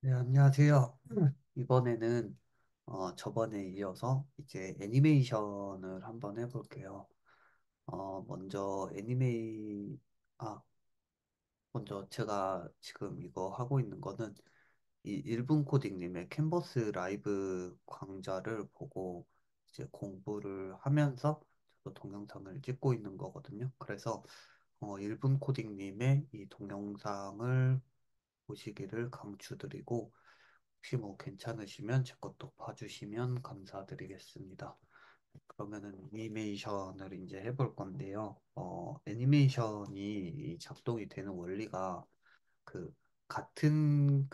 네, 안녕하세요. 이번에는 저번에 이어서 이제 애니메이션을 한번 해볼게요. 먼저 아, 먼저 제가 지금 이거 하고 있는 거는 이 일분 코딩님의 캔버스 라이브 강좌를 보고 이제 공부를 하면서 저도 동영상을 찍고 있는 거거든요. 그래서 일분 코딩님의 이 동영상을 보시기를 강추드리고 혹시 뭐 괜찮으시면 제 것도 봐주시면 감사드리겠습니다. 그러면은 애니메이션을 이제 해볼 건데요. 애니메이션이 이 작동이 되는 원리가 그 같은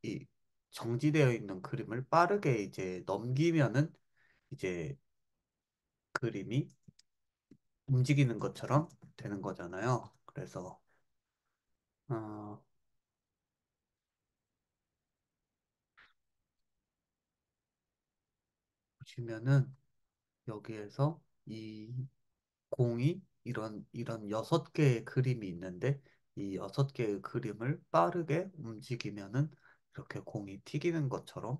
이 정지되어 있는 그림을 빠르게 이제 넘기면은 이제 그림이 움직이는 것처럼 되는 거잖아요. 그래서 어, 보시면은 여기에서 이 공이 이런 6개의 그림이 있는데 이 6개의 그림을 빠르게 움직이면은 이렇게 공이 튀기는 것처럼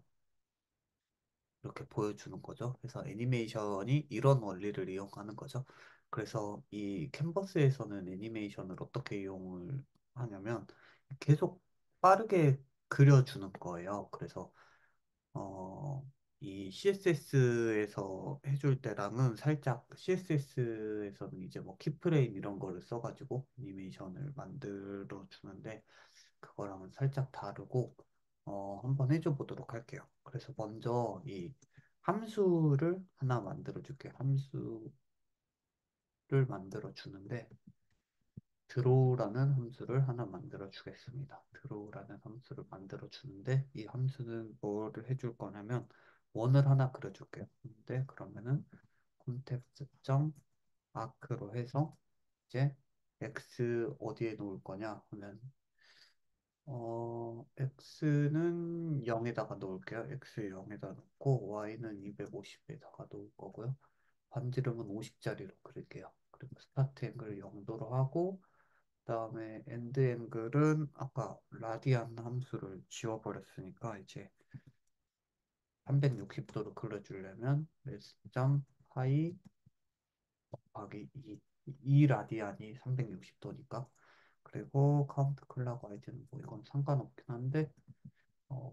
이렇게 보여주는 거죠. 그래서 애니메이션이 이런 원리를 이용하는 거죠. 그래서 이 캔버스에서는 애니메이션을 어떻게 이용을 하냐면 계속 빠르게 그려주는 거예요. 그래서 이 CSS에서 해줄 때랑은 살짝 CSS에서는 이제 뭐 키프레임 이런 거를 써가지고 애니메이션을 만들어 주는데 그거랑은 살짝 다르고 한번 해줘 보도록 할게요. 그래서 먼저 이 함수를 하나 만들어 줄게요. 함수를 만들어 주는데 드로우라는 함수를 하나 만들어 주겠습니다. 드로우라는 함수를 만들어 주는데 이 함수는 뭐를 해줄 거냐면 원을 하나 그려줄게요. 근데 그러면은 콘텍스트.arc로 해서 이제 x 어디에 놓을 거냐 하면 x는 0에다가 놓을게요. x 0에다 놓고 y는 250에다가 놓을 거고요. 반지름은 50짜리로 그릴게요. 그리고 스타트 앵글 0도로 하고 그다음에 엔드 앵글은 아까 라디안 함수를 지워버렸으니까 이제 360도로 그려주려면 레스점 파이 곱하기 2 라디안이 360도니까 그리고 카운트 클락 아이디는 뭐 이건 상관없긴 한데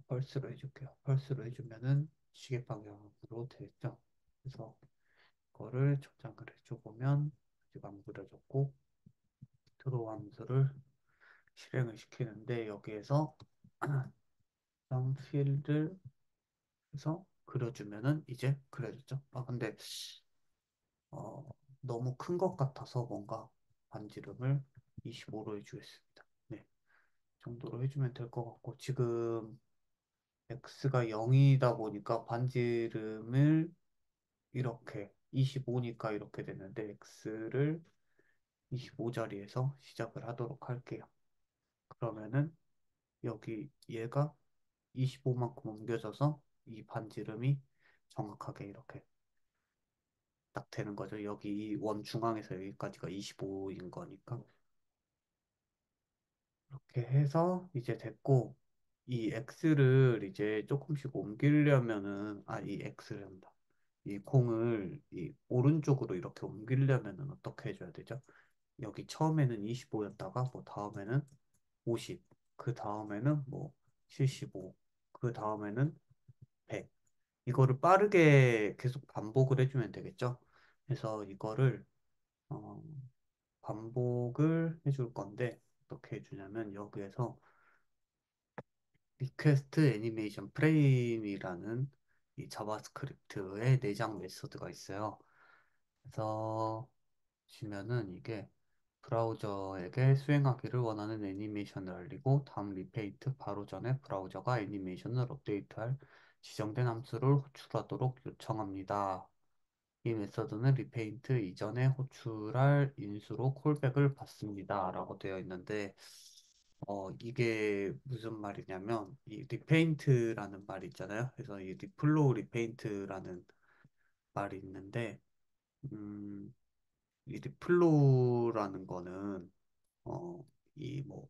펄스로 해줄게요. 펄스로 해주면은 시계 방향으로 되겠죠. 그래서 이거를 저장을 해줘보면 아직 안 그려졌고 드로우 함수를 실행을 시키는데 여기에서 필드 해서 그려주면은 이제 그려졌죠. 아 근데 어, 너무 큰 것 같아서 뭔가 반지름을 25로 해주겠습니다. 네, 정도로 해주면 될 것 같고 지금 x가 0이다 보니까 반지름을 이렇게 25니까 이렇게 됐는데 x를 25자리에서 시작을 하도록 할게요. 그러면은 여기 얘가 25만큼 옮겨져서 이 반지름이 정확하게 이렇게 딱 되는 거죠. 여기 원 중앙에서 여기까지가 25인 거니까. 이렇게 해서 이제 됐고, 이 x를 이제 조금씩 옮기려면은, 이 x를 한다. 이 공을 이 오른쪽으로 이렇게 옮기려면은 어떻게 해줘야 되죠? 여기 처음에는 25였다가, 뭐 다음에는 50, 그 다음에는 뭐 75, 그 다음에는 100. 이거를 빠르게 계속 반복을 해주면 되겠죠? 그래서 이거를 어, 반복을 해줄 건데 어떻게 해주냐면 여기에서 리퀘스트 애니메이션 프레임이라는 이 자바스크립트의 내장 메소드가 있어요. 그래서 보시면은 이게 브라우저에게 수행하기를 원하는 애니메이션을 알리고 다음 리페이트 바로 전에 브라우저가 애니메이션을 업데이트할 지정된 함수를 호출하도록 요청합니다. 이 메서드는 리페인트 이전에 호출할 인수로 콜백을 받습니다. 라고 되어 있는데, 이게 무슨 말이냐면, 이 리페인트라는 말이 있잖아요. 그래서 이 리플로우 리페인트라는 말이 있는데, 음, 이 리플로우라는 거는, 어, 이 뭐,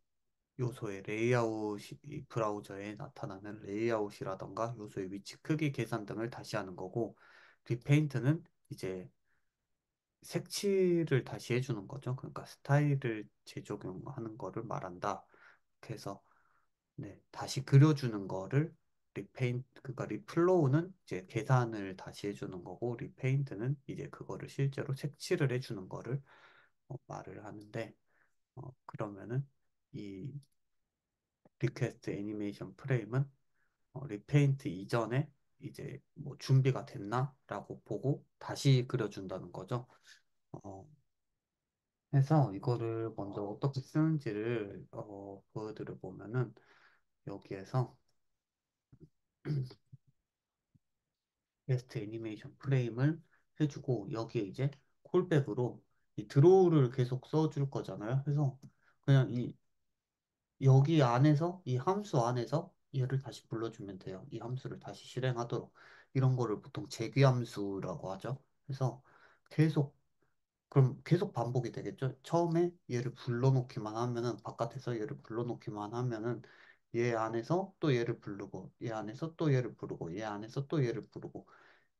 요소의 레이아웃이 이 브라우저에 나타나는 레이아웃이라던가 요소의 위치 크기 계산 등을 다시 하는 거고 리페인트는 이제 색칠을 다시 해주는 거죠. 그러니까 스타일을 재적용하는 거를 말한다. 그래서 네, 다시 그려주는 거를 리페인트 그러니까 리플로우는 이제 계산을 다시 해주는 거고 리페인트는 이제 그거를 실제로 색칠을 해주는 거를 말을 하는데 그러면은 이 리퀘스트 애니메이션 프레임은 리페인트 이전에 이제 뭐 준비가 됐나라고 보고 다시 그려준다는 거죠. 어, 해서 이거를 먼저 어떻게 쓰는지를 보여드려 보면은 여기에서 베스트 애니메이션 프레임을 해주고 여기에 이제 콜백으로 이 드로우를 계속 써줄 거잖아요. 그래서 그냥 이 여기 안에서 이 함수 안에서 얘를 다시 불러주면 돼요. 이 함수를 다시 실행하도록 이런 거를 보통 재귀 함수라고 하죠. 그래서 계속 그럼 계속 반복이 되겠죠. 처음에 얘를 불러놓기만 하면은 바깥에서 얘를 불러놓기만 하면은 얘 안에서 또 얘를 부르고 얘 안에서 또 얘를 부르고 얘 안에서 또 얘를 부르고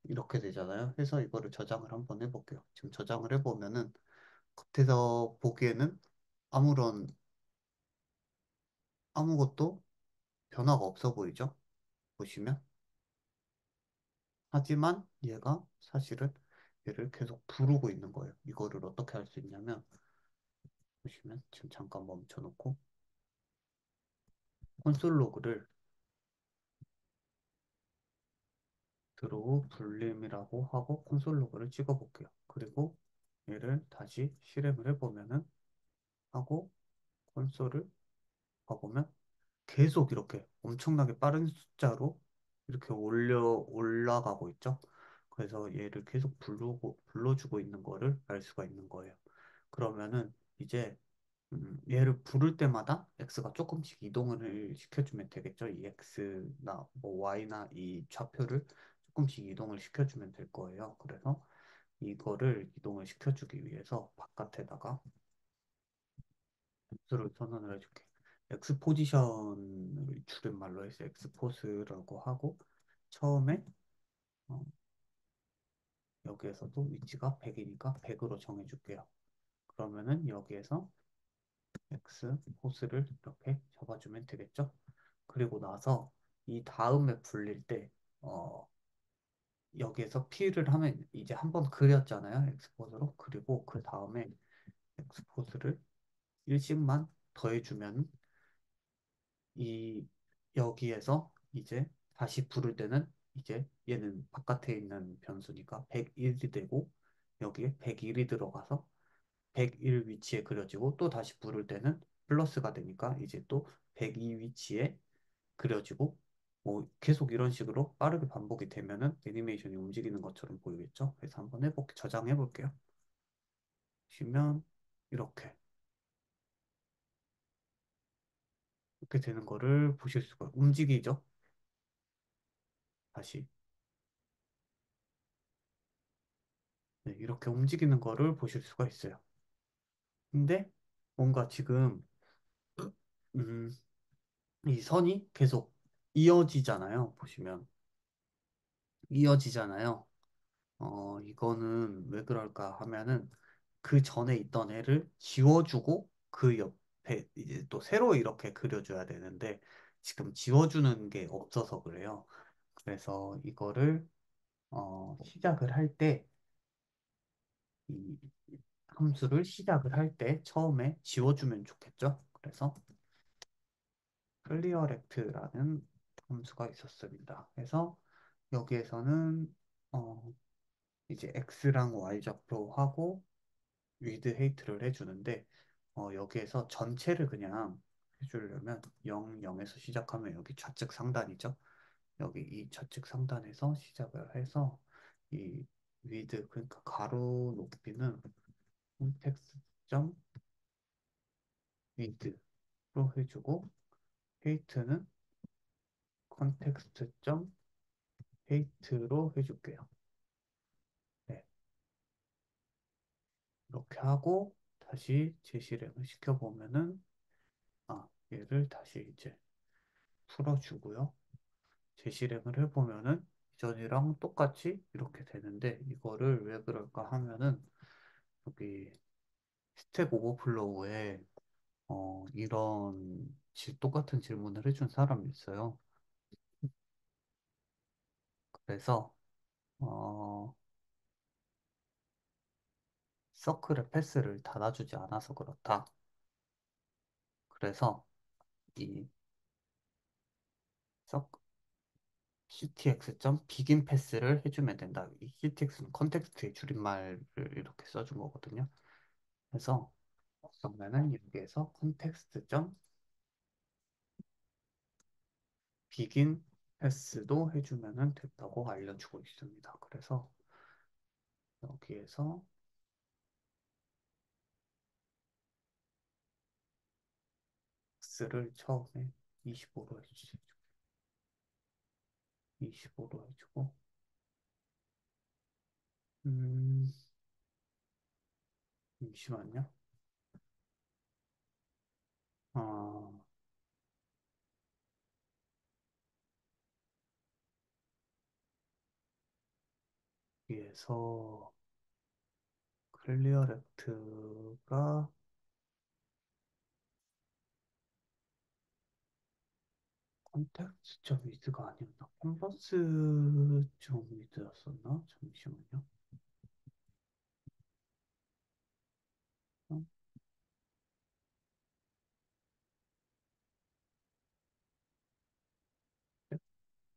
이렇게 되잖아요. 그래서 이거를 저장을 한번 해볼게요. 지금 저장을 해보면은 겉에서 보기에는 아무런 아무것도 변화가 없어 보이죠? 보시면. 하지만 얘가 사실은 얘를 계속 부르고 있는 거예요. 이거를 어떻게 할 수 있냐면 보시면 지금 잠깐 멈춰놓고 콘솔 로그를 드로우 불림이라고 하고 콘솔 로그를 찍어 볼게요. 그리고 얘를 다시 실행을 해보면은 하고 콘솔을 봐보면 계속 이렇게 엄청나게 빠른 숫자로 이렇게 올라가고 있죠. 그래서 얘를 계속 불러주고 있는 거를 알 수가 있는 거예요. 그러면은 이제 얘를 부를 때마다 x가 조금씩 이동을 시켜주면 되겠죠. 이 x나 뭐 y나 이 좌표를 조금씩 이동을 시켜주면 될 거예요. 그래서 이거를 이동을 시켜주기 위해서 바깥에다가 를 선언을 해줄게. 엑스포지션을 줄임말로 해서 엑스포스라고 하고 처음에 어, 여기에서도 위치가 100이니까 100으로 정해줄게요. 그러면은 여기에서 엑스포스를 이렇게 잡아주면 되겠죠? 그리고 나서 이 다음에 불릴 때 여기에서 P를 하면 이제 한번 그렸잖아요. 엑스포스로. 그리고 그 다음에 엑스포스를 일씩만 더해주면 이 여기에서 이제 다시 부를 때는 이제 얘는 바깥에 있는 변수니까 101이 되고 여기에 101이 들어가서 101 위치에 그려지고 또 다시 부를 때는 플러스가 되니까 이제 또 102 위치에 그려지고 뭐 계속 이런 식으로 빠르게 반복이 되면은 애니메이션이 움직이는 것처럼 보이겠죠? 그래서 한번 해볼게 저장해 볼게요. 보시면 이렇게 이렇게 되는 거를 보실 수가 움직이죠? 다시 네, 이렇게 움직이는 거를 보실 수가 있어요. 근데 뭔가 지금 음, 이 선이 계속 이어지잖아요. 보시면 이어지잖아요. 이거는 왜 그럴까 하면은 그 전에 있던 애를 지워주고 그 옆에 이제 또 새로 이렇게 그려줘야 되는데 지금 지워주는 게 없어서 그래요. 그래서 이거를 시작을 할 때 이 함수를 시작을 할 때 처음에 지워주면 좋겠죠. 그래서 클리어렉트라는 함수가 있었습니다. 그래서 여기에서는 어, 이제 x랑 y 좌표하고 with height를 해주는데 여기에서 전체를 그냥 해주려면 0, 0에서 시작하면 여기 좌측 상단이죠. 여기 이 좌측 상단에서 시작을 해서 이 with 그러니까 가로 높이는 텍스트 with로 해주고 height는 컨텍스트 헤이트로 해줄게요. 네, 이렇게 하고 다시 재실행을 시켜보면은 얘를 다시 이제 풀어주고요. 재실행을 해보면은 이전이랑 똑같이 이렇게 되는데 이거를 왜 그럴까 하면은 여기 스택 오버플로우에 이런 똑같은 질문을 해준 사람이 있어요. 그래서 어, 서클의 패스를 닫아주지 않아서 그렇다. 그래서 이 서 ctx begin 패스를 해주면 된다. 이 ctx는 컨텍스트의 줄임말을 이렇게 써준 거거든요. 그래서 그러면은 여기에서 컨텍스트 begin 패스도 해주면 된다고 알려주고 있습니다. 그래서 여기에서 x를 처음에 25로 해주죠. 25로 해주고 음, 잠시만요. 아, 여기에서 클리어 렉트가 컨텍스트 점 위드가 아니었나? 캔버스 점 위드였었나? 잠시만요. 어,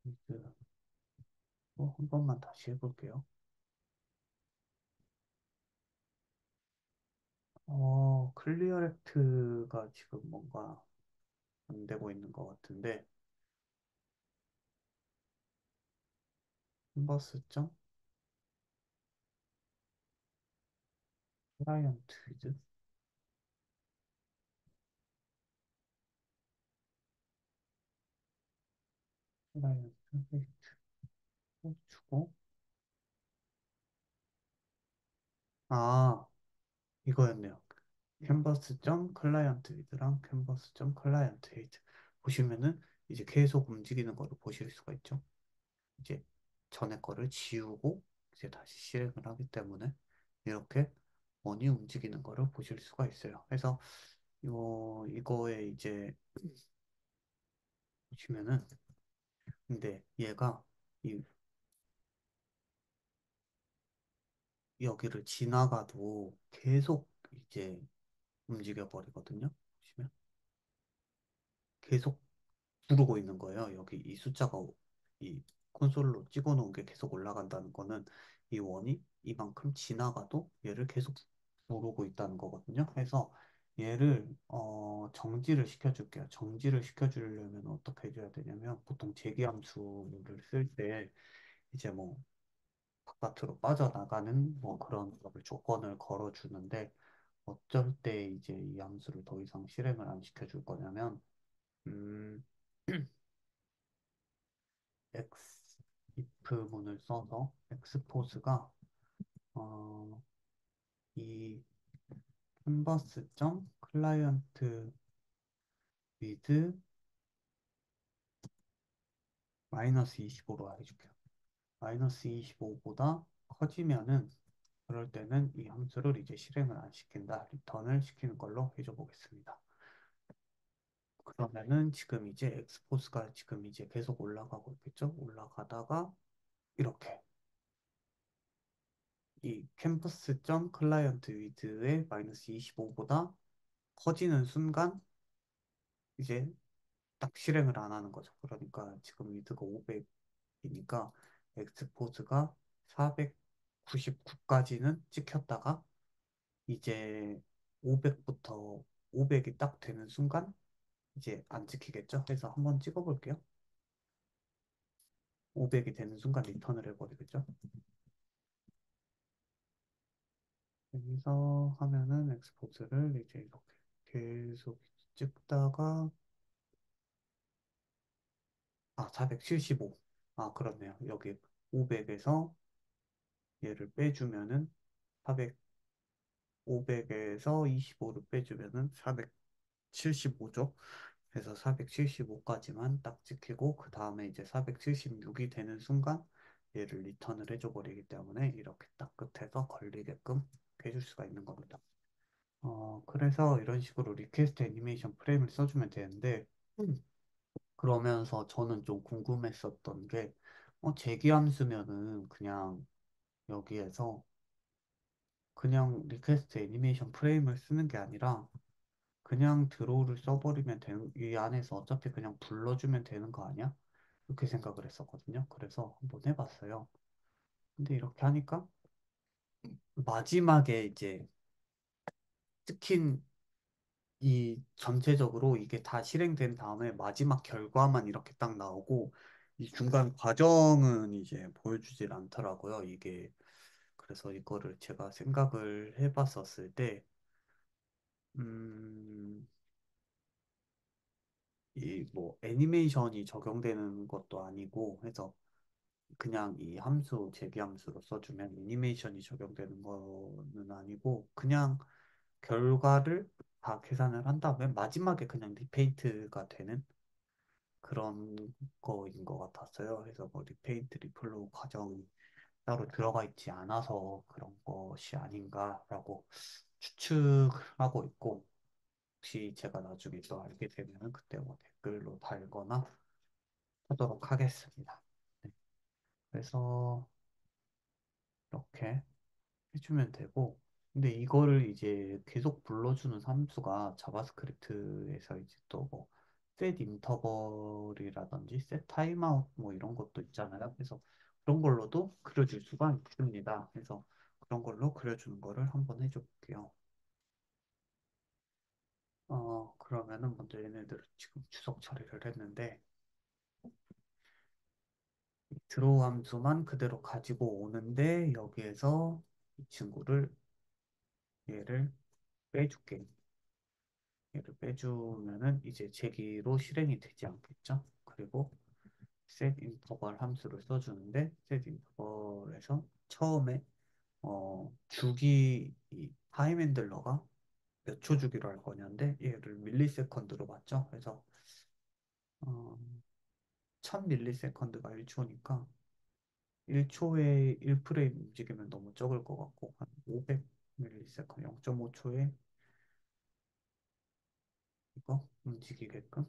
위드. 한 번만 다시 해볼게요. 클리어 렉트가 지금 뭔가 안 되고 있는 것 같은데, 캔버스 점 클라이언트 위드? 클라이언트 웨이트 주고, 아, 이거였네요. 캔버스 점 클라이언트 위드랑 캔버스 점 클라이언트 웨이트 보시면은 이제 계속 움직이는 거를 보실 수가 있죠. 이제 전에 거를 지우고 이제 다시 실행을 하기 때문에 이렇게 원이 움직이는 거를 보실 수가 있어요. 그래서 이거에 이제 보시면은 근데 얘가 이 여기를 지나가도 계속 이제 움직여 버리거든요. 보시면 계속 누르고 있는 거예요. 여기 이 숫자가 이 콘솔로 찍어 놓은 게 계속 올라간다는 거는 이 원이 이만큼 지나가도 얘를 계속 누르고 있다는 거거든요. 그래서 얘를 정지를 시켜줄게요. 정지를 시켜주려면 어떻게 해줘야 되냐면 보통 제기함수를 쓸 때 이제 뭐 바깥으로 빠져나가는 뭐 그런 거를 조건을 걸어주는데 어쩔 때 이제 이 함수를 더 이상 실행을 안 시켜줄 거냐면 음, X if문을 써서 x포스가 어, 이 캔버스 점 클라이언트 위드 마이너스 25로 해줄게요. 마이너스 25보다 커지면은 그럴 때는 이 함수를 이제 실행을 안 시킨다. 리턴을 시키는 걸로 해줘 보겠습니다. 그러면은 지금 이제 엑스포스가 지금 이제 계속 올라가고 있겠죠? 올라가다가 이렇게 이 캔버스 점 클라이언트 위드의 마이너스 25보다 커지는 순간 이제 딱 실행을 안 하는 거죠. 그러니까 지금 위드가 500이니까 엑스포즈가 499까지는 찍혔다가 이제 500부터 500이 딱 되는 순간 이제 안 찍히겠죠. 그래서 한번 찍어볼게요. 500이 되는 순간 리턴을 해버리겠죠. 여기서 하면은 엑스포트를 이제 이렇게 계속 찍다가 475. 그렇네요. 여기 500에서 얘를 빼주면은 400, 500에서 25를 빼주면은 475죠. 해서 475까지만 딱 찍히고 그 다음에 이제 476이 되는 순간 얘를 리턴을 해줘 버리기 때문에 이렇게 딱 끝에서 걸리게끔 해줄 수가 있는 겁니다. 그래서 이런 식으로 리퀘스트 애니메이션 프레임을 써주면 되는데 그러면서 저는 좀 궁금했었던 게 제기 함수면은 그냥 여기에서 그냥 리퀘스트 애니메이션 프레임을 쓰는 게 아니라 그냥 드로우를 써버리면 되는, 이 안에서 어차피 그냥 불러주면 되는 거 아니야? 이렇게 생각을 했었거든요. 그래서 한번 해봤어요. 근데 이렇게 하니까 마지막에 이제 찍힌 이 전체적으로 이게 다 실행된 다음에 마지막 결과만 이렇게 딱 나오고 이 중간 과정은 이제 보여주질 않더라고요. 이게 그래서 이거를 제가 생각을 해봤었을 때 음, 이 뭐 애니메이션이 적용되는 것도 아니고 해서 그냥 이 함수 제기 함수로 써주면 애니메이션이 적용되는 거는 아니고 그냥 결과를 다 계산을 한 다음에 마지막에 그냥 리페이트가 되는 그런 거인 것 같았어요. 그래서 뭐 리페이트 리플로우 과정이 따로 들어가 있지 않아서 그런 것이 아닌가라고 추측하고 있고 혹시 제가 나중에 또 알게 되면 그때 뭐 댓글로 달거나 하도록 하겠습니다. 네. 그래서 이렇게 해주면 되고 근데 이거를 이제 계속 불러주는 함수가 자바스크립트에서 이제 또뭐 set 인터벌이라든지 set 타임아웃 뭐 이런 것도 있잖아요. 그래서 그런 걸로도 그려줄 수가 있습니다. 그래서 그런 걸로 그려주는 거를 한번 해줘 볼게요. 그러면은 먼저 얘네들을 지금 주석 처리를 했는데 드로우 함수만 그대로 가지고 오는데 여기에서 이 친구를 얘를 빼줄게. 얘를 빼주면은 이제 제기로 실행이 되지 않겠죠? 그리고 set interval 함수를 써주는데 set interval에서 처음에 주기 이 타임 핸들러가 몇 초 주기로 할 거냐인데 얘를 밀리세컨드로 봤죠? 그래서 어, 1000밀리세컨드가 1초니까 1초에 1프레임 움직이면 너무 적을 것 같고 한 500밀리세컨드 0.5초에 이거 움직이게끔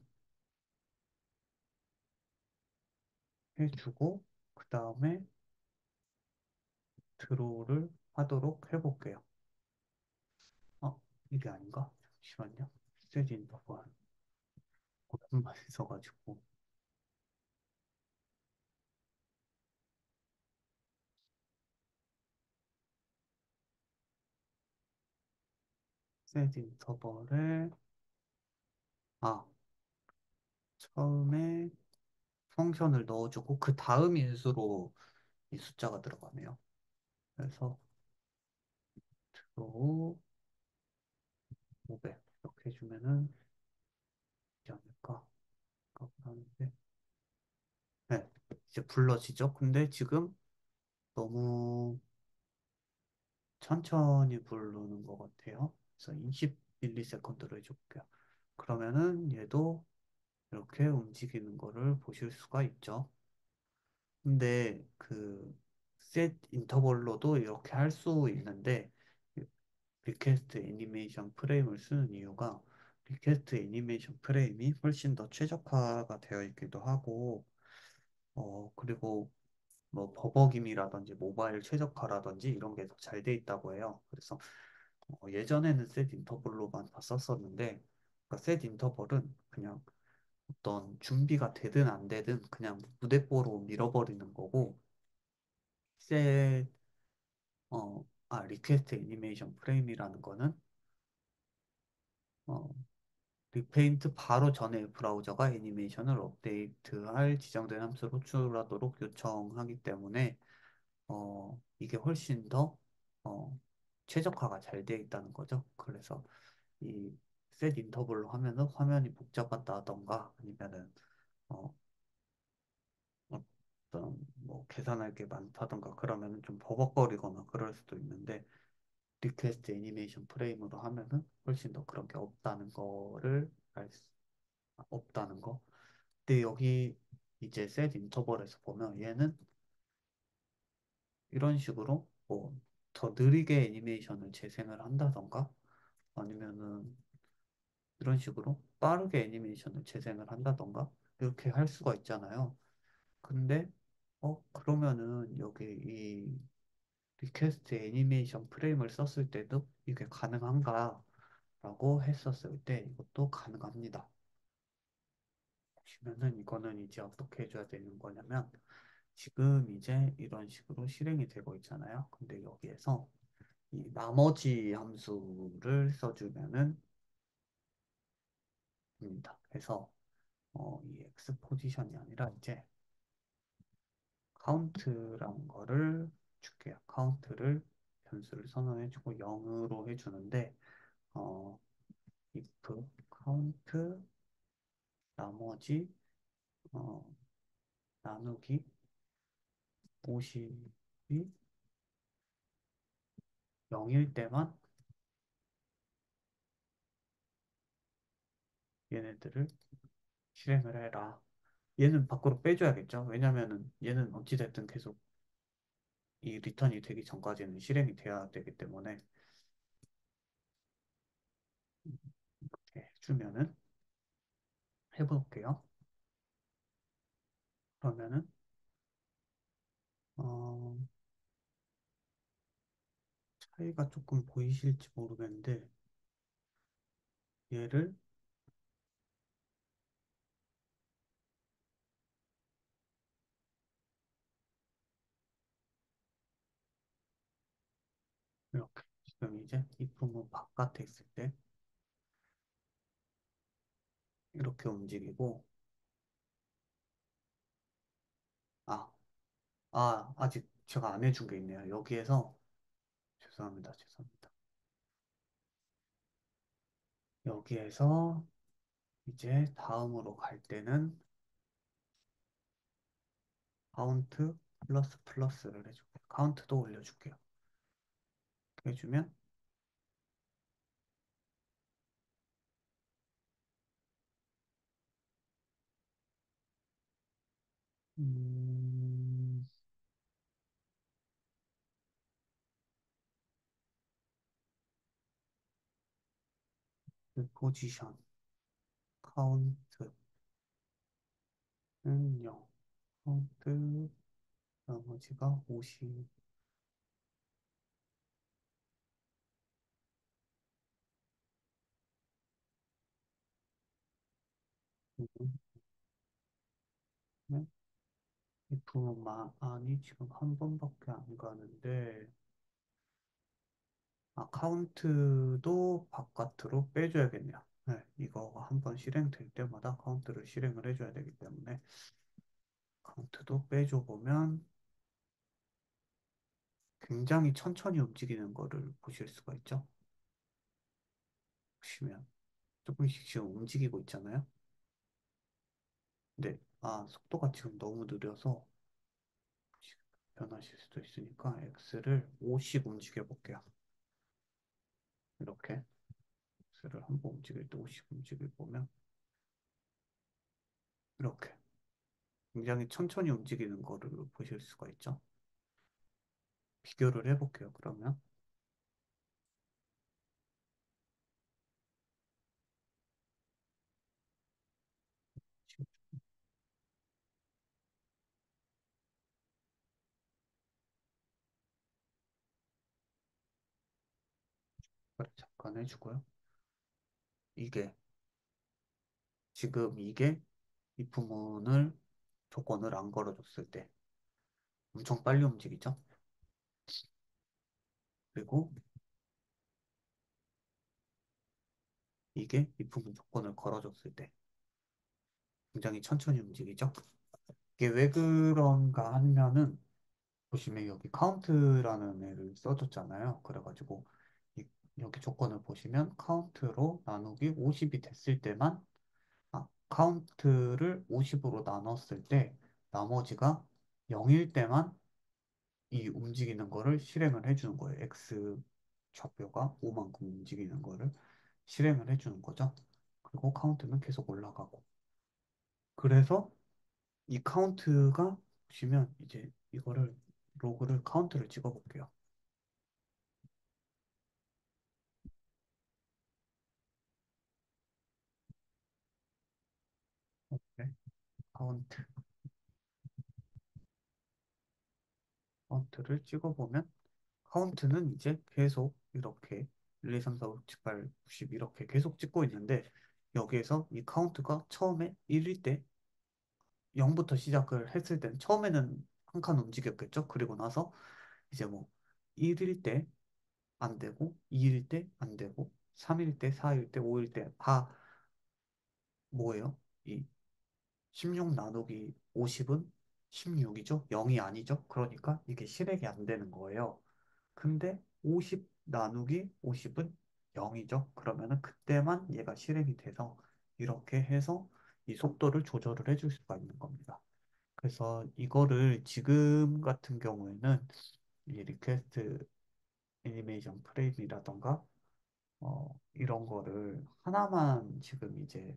해주고 그 다음에 드로우를 하도록 해볼게요. 이게 아닌가? 잠시만요. 스테디인 버거 오랜만에 써가지고 스테디 터버를 아 처음에 펑션을 넣어주고 그 다음 인수로 이 숫자가 들어가네요. 그래서 드로우 500 이렇게 해주면은 되지 않을까? 하는데 네 이제 불러지죠. 근데 지금 너무 천천히 부르는 것 같아요. 그래서 20ms 해줄게요. 그러면은 얘도 이렇게 움직이는 거를 보실 수가 있죠. 근데 그 셋 인터벌로도 이렇게 할 수 있는데 리퀘스트 애니메이션 프레임을 쓰는 이유가 리퀘스트 애니메이션 프레임이 훨씬 더 최적화가 되어 있기도 하고 그리고 뭐 버벅임이라든지 모바일 최적화라든지 이런 게 더 잘 돼 있다고 해요. 그래서 예전에는 셋 인터벌로만 다 썼었는데 그러니까 셋 인터벌은 그냥 어떤 준비가 되든 안 되든 그냥 무대뽀로 밀어버리는 거고 셋 리퀘스트 애니메이션 프레임이라는 거는 어, 리페인트 바로 전에 브라우저가 애니메이션을 업데이트할 지정된 함수를 호출하도록 요청하기 때문에 이게 훨씬 더 최적화가 잘 되어 있다는 거죠. 그래서 이 셋 인터벌로 하면은 화면이 복잡하다던가 아니면은 어, 어떤 뭐 계산할 게 많다던가 그러면은 좀 버벅거리거나 그럴 수도 있는데 리퀘스트 애니메이션 프레임으로 하면은 훨씬 더 그런 게 없다는 거를 알 수. 없다는 거. 근데 여기 이제 셋 인터벌에서 보면 얘는 이런 식으로 뭐 더 느리게 애니메이션을 재생을 한다던가 아니면은 이런 식으로 빠르게 애니메이션을 재생을 한다던가 이렇게 할 수가 있잖아요. 근데 그러면은 여기 이 리퀘스트 애니메이션 프레임을 썼을 때도 이게 가능한가? 라고 했었을 때 이것도 가능합니다. 보시면은 이거는 이제 어떻게 해줘야 되는 거냐면 지금 이제 이런 식으로 실행이 되고 있잖아요. 근데 여기에서 이 나머지 함수를 써주면은 됩니다. 그래서 이 x 포지션이 아니라 이제 카운트라는 거를 줄게요. 카운트를 변수를 선언해주고 0으로 해주는데 어, if count 나머지 어, 나누기 50이 0일 때만 얘네들을 실행을 해라. 얘는 밖으로 빼줘야겠죠. 왜냐면은 얘는 어찌됐든 계속 이 리턴이 되기 전까지는 실행이 돼야 되기 때문에 이렇게 해주면은 해볼게요. 그러면은 어, 차이가 조금 보이실지 모르겠는데 얘를 이렇게 지금 이제 입부문 바깥에 있을 때 이렇게 움직이고 아, 아직 제가 안 해준 게 있네요. 여기에서 죄송합니다. 죄송합니다. 여기에서 이제 다음으로 갈 때는 카운트 플러스 플러스를 해줄게요. 카운트도 올려줄게요. 이렇게 해주면 음, 그 포지션 카운트는 0 카운트 나머지가 50 F만 아니 지금 한 번밖에 안 가는데 카운트도 바깥으로 빼줘야겠네요. 네, 이거 한 번 실행될 때마다 카운트를 실행을 해줘야 되기 때문에 카운트도 빼줘 보면 굉장히 천천히 움직이는 거를 보실 수가 있죠. 보시면 조금씩 지금 움직이고 있잖아요. 근데 속도가 지금 너무 느려서 지금 변하실 수도 있으니까 X를 5씩 움직여 볼게요. 이렇게 X를 한 번 움직일 때 5씩 움직여 보면 이렇게 굉장히 천천히 움직이는 거를 보실 수가 있죠. 비교를 해볼게요. 그러면 지금 잠깐 해주고요. 이게 지금 이게 이 부분을 조건을 안 걸어줬을 때 엄청 빨리 움직이죠. 그리고 이게 이 부분 조건을 걸어줬을 때 굉장히 천천히 움직이죠. 이게 왜 그런가 하면은 보시면 여기 카운트라는 애를 써줬잖아요. 그래가지고 여기 조건을 보시면 카운트로 나누기 50이 됐을 때만 카운트를 50으로 나눴을 때 나머지가 0일 때만 이 움직이는 거를 실행을 해주는 거예요. X 좌표가 5만큼 움직이는 거를 실행을 해주는 거죠. 그리고 카운트는 계속 올라가고. 그래서 이 카운트가 보시면 이제 이거를 로그를 카운트를 찍어 볼게요. 네. 카운트 카운트를 찍어 보면 카운트는 이제 계속 이렇게 1, 2, 3, 4, 5, 6, 7, 8, 90 이렇게 계속 찍고 있는데 여기에서 이 카운트가 처음에 1일 때 0부터 시작을 했을 때는 처음에는 한 칸 움직였겠죠. 그리고 나서 이제 뭐 1일 때 안 되고 2일 때 안 되고 3일 때 4일 때 5일 때 다 뭐예요? 이 16 나누기 50은 16이죠? 0이 아니죠? 그러니까 이게 실행이 안 되는 거예요. 근데 50 나누기 50은 0이죠? 그러면은 그때만 얘가 실행이 돼서 이렇게 해서 이 속도를 조절을 해줄 수가 있는 겁니다. 그래서 이거를 지금 같은 경우에는 이 리퀘스트 애니메이션 프레임이라던가 이런 거를 하나만 지금 이제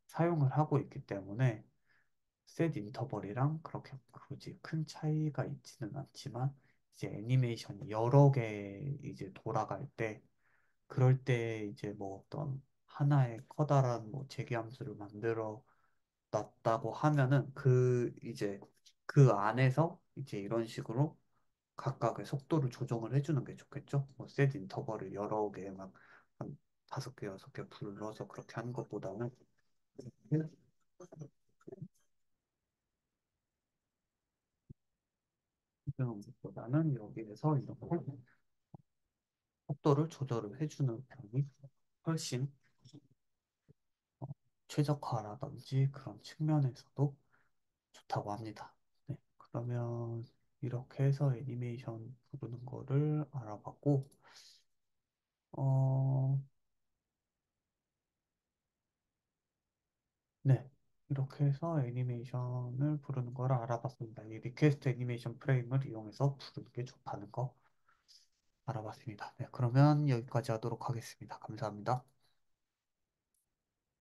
사용을 하고 있기 때문에 셋 인터벌이랑 그렇게 굳이 큰 차이가 있지는 않지만 이제 애니메이션이 여러 개 이제 돌아갈 때 그럴 때 이제 뭐 어떤 하나의 커다란 뭐 재기함수를 만들어 놨다고 하면은 그 이제 그 안에서 이제 이런 식으로 각각의 속도를 조정을 해주는 게 좋겠죠. 뭐 셋 인터벌을 여러 개 막 한 5개, 6개 불러서 그렇게 하는 것보다는 그런 것보다는 여기에서 이렇게 속도를 조절을 해주는 편이 훨씬 어, 최적화라든지 그런 측면에서도 좋다고 합니다. 네, 그러면 이렇게 해서 애니메이션 부르는 거를 알아봤고, 어, 네, 이렇게 해서 애니메이션을 부르는 걸 알아봤습니다. 이 리퀘스트 애니메이션 프레임을 이용해서 부르는 게 좋다는 거 알아봤습니다. 네, 그러면 여기까지 하도록 하겠습니다. 감사합니다.